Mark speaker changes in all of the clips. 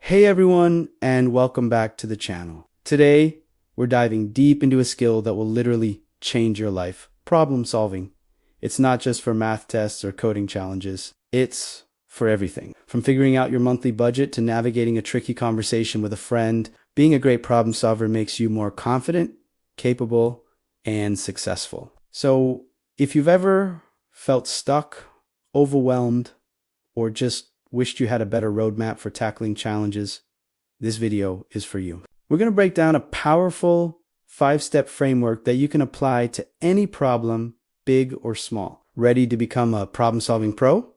Speaker 1: Hey everyone, and welcome back to the channel. Today, we're diving deep into a skill that will literally change your life. Problem solving. It's not just for math tests or coding challenges. It's for everything. From figuring out your monthly budget to navigating a tricky conversation with a friend, being a great problem solver makes you more confident, capable, and successful. So, if you've ever felt stuck, overwhelmed, or just wished you had a better roadmap for tackling challenges, this video is for you. We're going to break down a powerful 5-step framework that you can apply to any problem, big or small. Ready to become a problem-solving pro?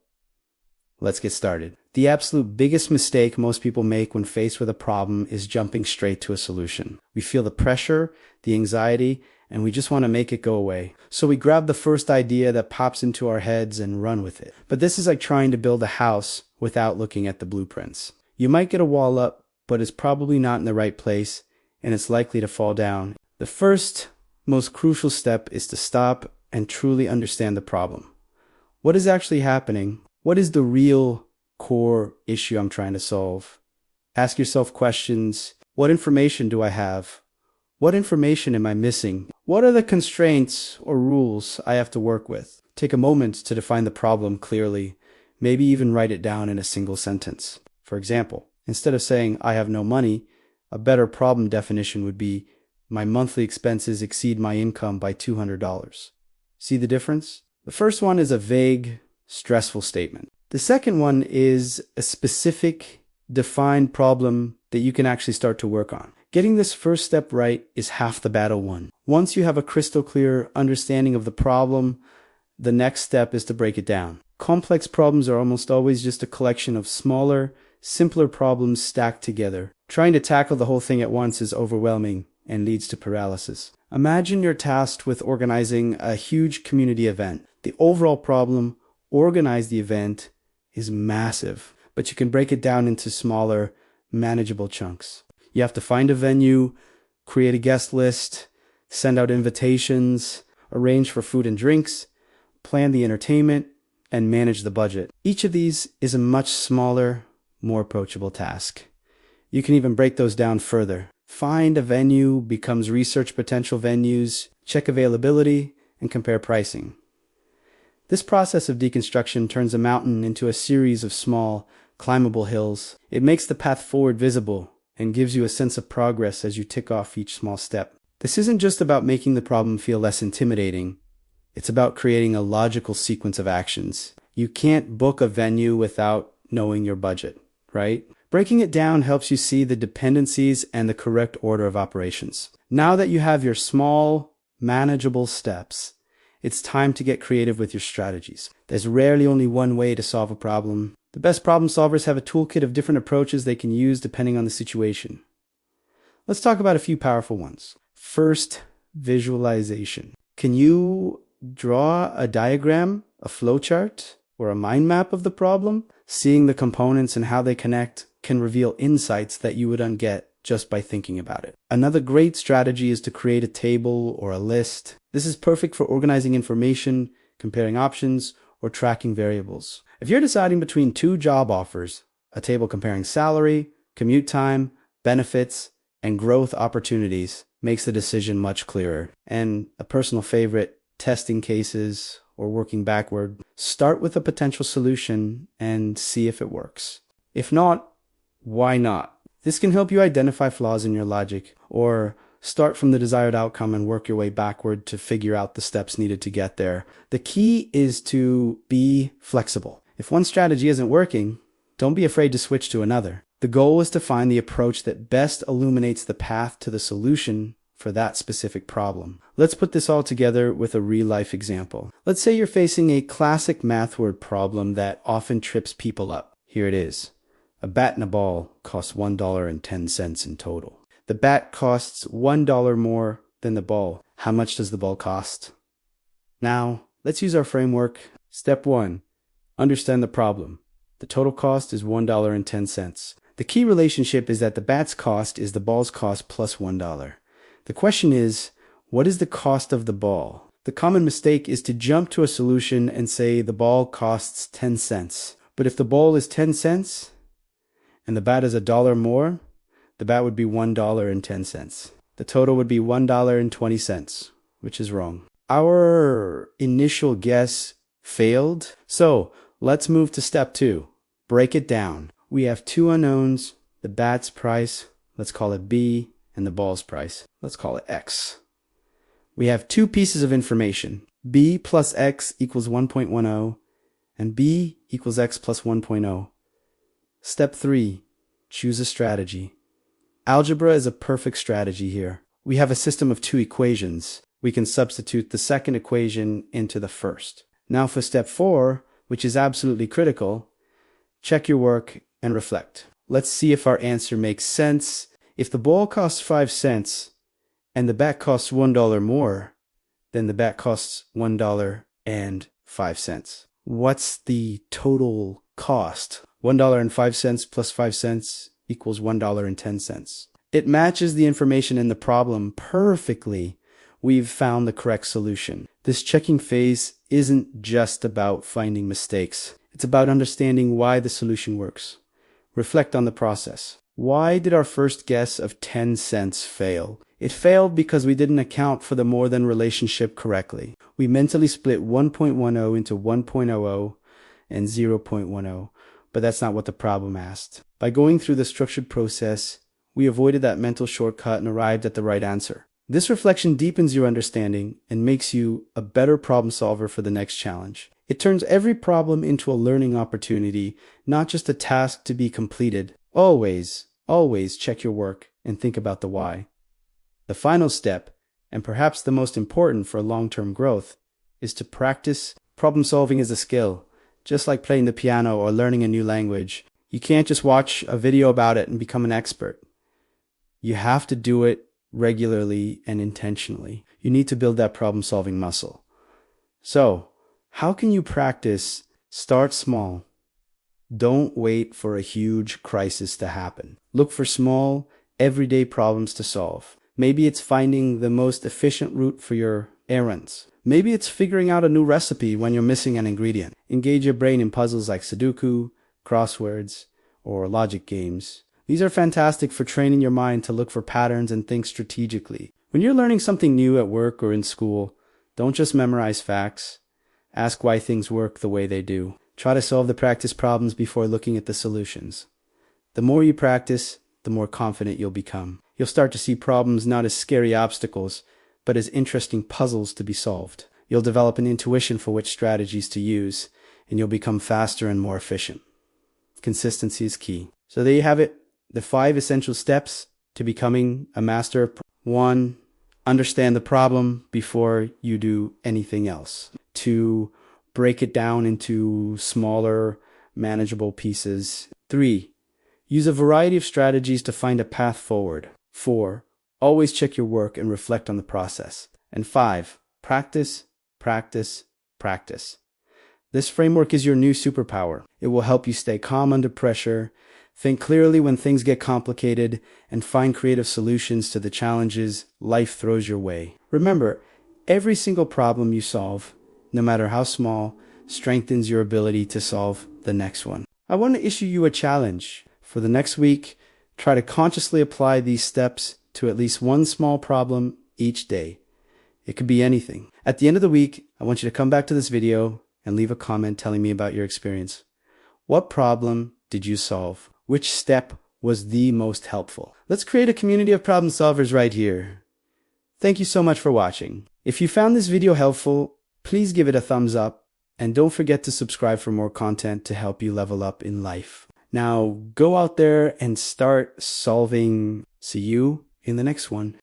Speaker 1: Let's get started. The absolute biggest mistake most people make when faced with a problem is jumping straight to a solution. We feel the pressure, the anxiety, and we just want to make it go away. So we grab the first idea that pops into our heads and run with it. But this is like trying to build a house without looking at the blueprints. You might get a wall up, but it's probably not in the right place, and it's likely to fall down. The first, most crucial step is to stop and truly understand the problem. What is actually happening? What is the real core issue I'm trying to solve? Ask yourself questions. What information do I have? What information am I missing? What are the constraints or rules I have to work with? Take a moment to define the problem clearly. Maybe even write it down in a single sentence. For example, instead of saying, I have no money, a better problem definition would be, my monthly expenses exceed my income by $200. See the difference? The first one is a vague, stressful statement. The second one is a specific, defined problem that you can actually start to work on. Getting this first step right is half the battle won. Once you have a crystal clear understanding of the problem, the next step is to break it down. Complex problems are almost always just a collection of smaller, simpler problems stacked together. Trying to tackle the whole thing at once is overwhelming and leads to paralysis. Imagine you're tasked with organizing a huge community event. The overall problem, organize the event, is massive, but you can break it down into smaller, manageable chunks. You have to find a venue, create a guest list, send out invitations, arrange for food and drinks, plan the entertainment, and manage the budget. Each of these is a much smaller, more approachable task. You can even break those down further. Find a venue becomes research potential venues, check availability, and compare pricing. This process of deconstruction turns a mountain into a series of small, climbable hills. It makes the path forward visible and gives you a sense of progress as you tick off each small step. This isn't just about making the problem feel less intimidating. It's about creating a logical sequence of actions. You can't book a venue without knowing your budget, right? Breaking it down helps you see the dependencies and the correct order of operations. Now that you have your small, manageable steps, it's time to get creative with your strategies. There's rarely only one way to solve a problem. The best problem solvers have a toolkit of different approaches they can use depending on the situation. Let's talk about a few powerful ones. First, visualization. Can you draw a diagram, a flowchart, or a mind map of the problem? Seeing the components and how they connect can reveal insights that you wouldn't get just by thinking about it. Another great strategy is to create a table or a list. This is perfect for organizing information, comparing options, or tracking variables. If you're deciding between two job offers, a table comparing salary, commute time, benefits, and growth opportunities makes the decision much clearer. And a personal favorite, testing cases or working backward. Start with a potential solution and see if it works. If not, why not? This can help you identify flaws in your logic, or start from the desired outcome and work your way backward to figure out the steps needed to get there. The key is to be flexible. If one strategy isn't working, don't be afraid to switch to another. The goal is to find the approach that best illuminates the path to the solution for that specific problem. Let's put this all together with a real-life example. Let's say you're facing a classic math word problem that often trips people up. Here it is. A bat and a ball costs $1.10 in total. The bat costs $1 more than the ball. How much does the ball cost? Now, let's use our framework. Step 1. Understand the problem. The total cost is $1.10. The key relationship is that the bat's cost is the ball's cost plus $1. The question is, what is the cost of the ball? The common mistake is to jump to a solution and say the ball costs 10 cents. But if the ball is 10 cents and the bat is $1 more, the bat would be $1.10. The total would be $1.20, which is wrong. Our initial guess failed. So let's move to step 2. Break it down. We have two unknowns, the bat's price, let's call it B, and the ball's price, let's call it X. We have two pieces of information. B plus X equals 1.10, and B equals X plus 1.0. Step 3. Choose a strategy. Algebra is a perfect strategy here. We have a system of two equations. We can substitute the second equation into the first. Now for step 4, which is absolutely critical, check your work and reflect. Let's see if our answer makes sense. If the ball costs 5 cents and the bat costs $1 more, then the bat costs $1.05. What's the total cost? $1.05 plus 5 cents equals $1.10. It matches the information in the problem perfectly. We've found the correct solution. This checking phase isn't just about finding mistakes. It's about understanding why the solution works. Reflect on the process. Why did our first guess of 10 cents fail? It failed because we didn't account for the more than relationship correctly. We mentally split 1.10 into 1.00 and 0.10, but that's not what the problem asked. By going through the structured process, we avoided that mental shortcut and arrived at the right answer. This reflection deepens your understanding and makes you a better problem solver for the next challenge. It turns every problem into a learning opportunity, not just a task to be completed. Always check your work and think about the why. The final step, and perhaps the most important for long-term growth, is to practice. Problem solving is a skill, just like playing the piano or learning a new language. You can't just watch a video about it and become an expert. You have to do it regularly and intentionally. You need to build that problem-solving muscle. So, how can you practice? Start small. Don't wait for a huge crisis to happen. Look for small, everyday problems to solve. Maybe it's finding the most efficient route for your errands. Maybe it's figuring out a new recipe when you're missing an ingredient. Engage your brain in puzzles like Sudoku, crosswords, or logic games. These are fantastic for training your mind to look for patterns and think strategically. When you're learning something new at work or in school, don't just memorize facts. Ask why things work the way they do. Try to solve the practice problems before looking at the solutions. The more you practice, the more confident you'll become. You'll start to see problems not as scary obstacles, but as interesting puzzles to be solved. You'll develop an intuition for which strategies to use, and you'll become faster and more efficient. Consistency is key. So there you have it. The 5 essential steps to becoming a master. 1. Understand the problem before you do anything else. 2. Break it down into smaller, manageable pieces. 3. Use a variety of strategies to find a path forward. 4. Always check your work and reflect on the process. And 5. Practice, practice, practice. This framework is your new superpower. It will help you stay calm under pressure, think clearly when things get complicated, and find creative solutions to the challenges life throws your way. Remember, every single problem you solve, no matter how small, strengthens your ability to solve the next one. I want to issue you a challenge. For the next week, try to consciously apply these steps to at least one small problem each day. It could be anything. At the end of the week, I want you to come back to this video and leave a comment telling me about your experience. What problem did you solve? Which step was the most helpful? Let's create a community of problem solvers right here. Thank you so much for watching. If you found this video helpful, please give it a thumbs up and don't forget to subscribe for more content to help you level up in life. Now go out there and start solving. See you in the next one.